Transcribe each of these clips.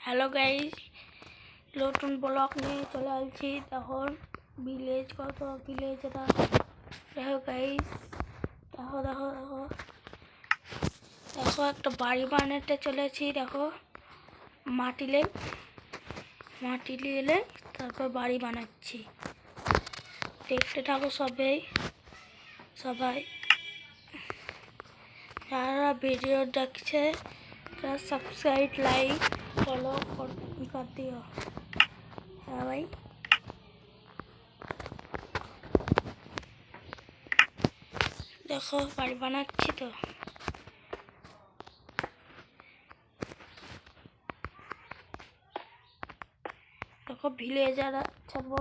Hello guys, নতুন blog নিয়ে চলে আসছি। তখন ভিলেজ ভিলেজরা দেখো গাইস, দেখো দেখো দেখো দেখো একটা বাড়ি বানাতে চলেছি। দেখো মাটি এলে তারপর বাড়ি বানাচ্ছি। দেখতে থাকো সবাই যারা ভিডিও দেখছে তারা সাবস্ক্রাইব লাইক ফলো कर दियो। हाँ भाई, देखो बाड़ी बनाচ্ছি তো। देखो ভিলেজ ছাড়বো,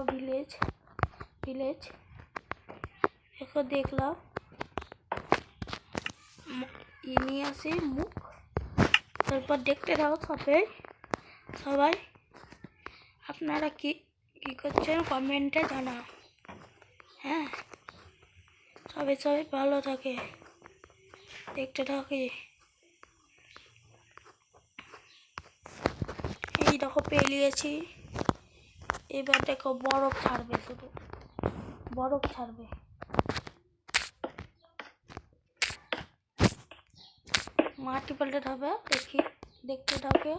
ভিলেজ দেখো দেখলাম ইনি আছে মুখ। তারপর দেখতে দাও সবাই আপনারা কি করছেন কমেন্টে জানাও। হ্যাঁ, সবাই ভালো থাকে, দেখতে থাকি। এই দেখো পেলিয়েছি, এবার দেখো বরফ ছাড়বে, শুধু বরফ ছাড়বে। মাটি পাল্টে হবে, দেখতে থাকে।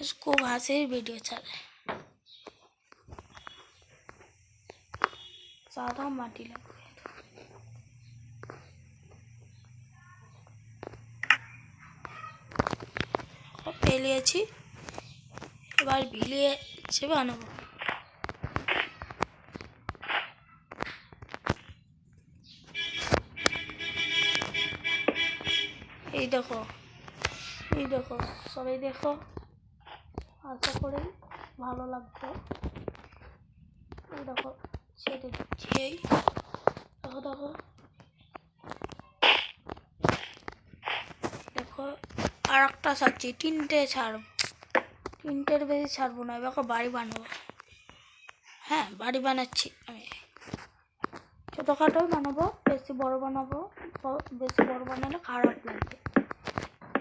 इसको वहाँ से वीडियो चले ज़्यादा माटी लगবে। পেলিয়েছি, এবার ভিলিয়েছে বানাবো। এই দেখো সবাই দেখো, আশা করি ভালো লাগবে। এই দেখো ছেড়ে দিচ্ছি। এই দেখো আর একটা ছাড়ছি, তিনটের বেশি ছাড়বো না। এবার বাড়ি বানাবো। হ্যাঁ, বাড়ি বানাচ্ছি আমি। ছোটোখাটোই বানাবো, বেশি বড় বানালে খারাপ লাগবে।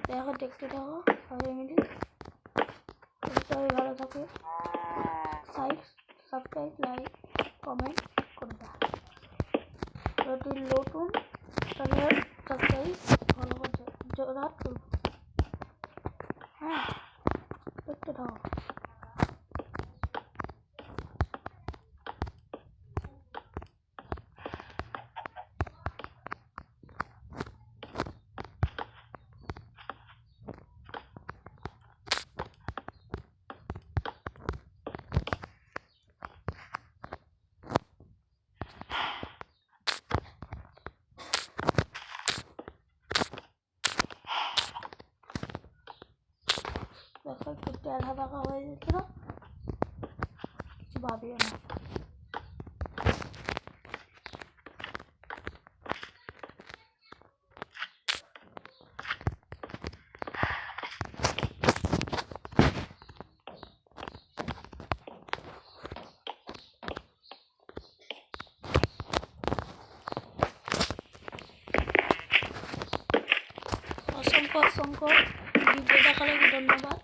দেখো দেখতে থাকো সবাই মিলে। সবাই ভালো থাকে, সাবস্ক্রাইব লাইক কমেন্ট করবে। যদি নতুন তাহলে সাবস্ক্রাইব ভালো করে জোড়া তুলব। হ্যাঁ, দেখতে থাকো। দেখো একটু টেढ़া বাঁকা হয়ে যাচ্ছিল, কিছু ভাবিও না। অসংখ্য ভিডিও দেখার লাগে ধন্যবাদ।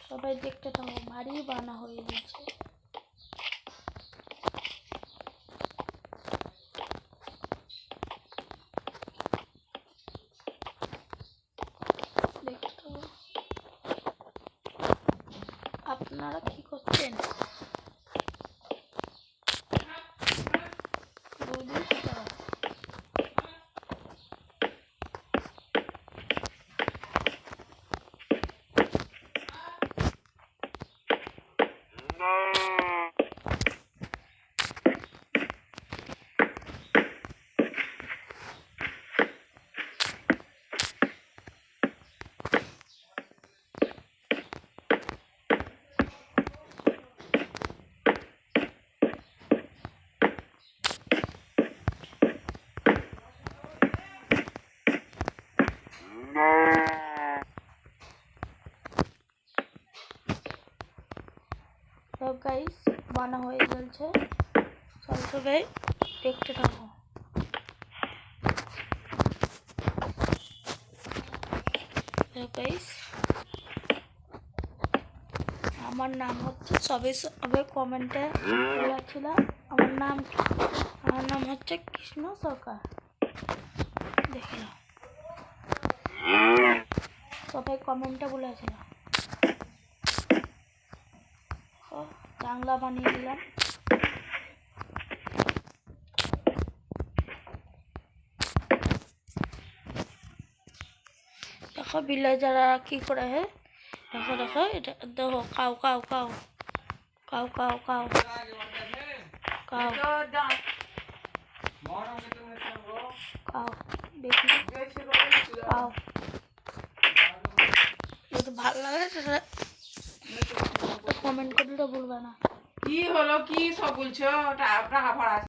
সবাই দেখতে থাকো, বাড়ি বানা হয়ে গেছে। আপনারা কি করছেন? গাইস বানা হয়ে গেছে, সবাই দেখতে থাকো। গাইস আমার নাম হচ্ছে, সবে কমেন্টে বলেছিলাম আমার নাম হচ্ছে কৃষ্ণ সরকার, দেখে নাও, সবাই কমেন্টে বলেছিল। জানলা বানিয়ে দিলাম। দেখো ভিলেজাররা কি করে, হ্যাঁ দেখো দেখো, এটা দেখো, cow cow cow cow cow cow cow cow, দেখি কাউ। যদি ভালো লাগে সেটা কমেন্ট করলে ভুলবে না। কি হলো, কি সব বলছো? টাকা ভাড়া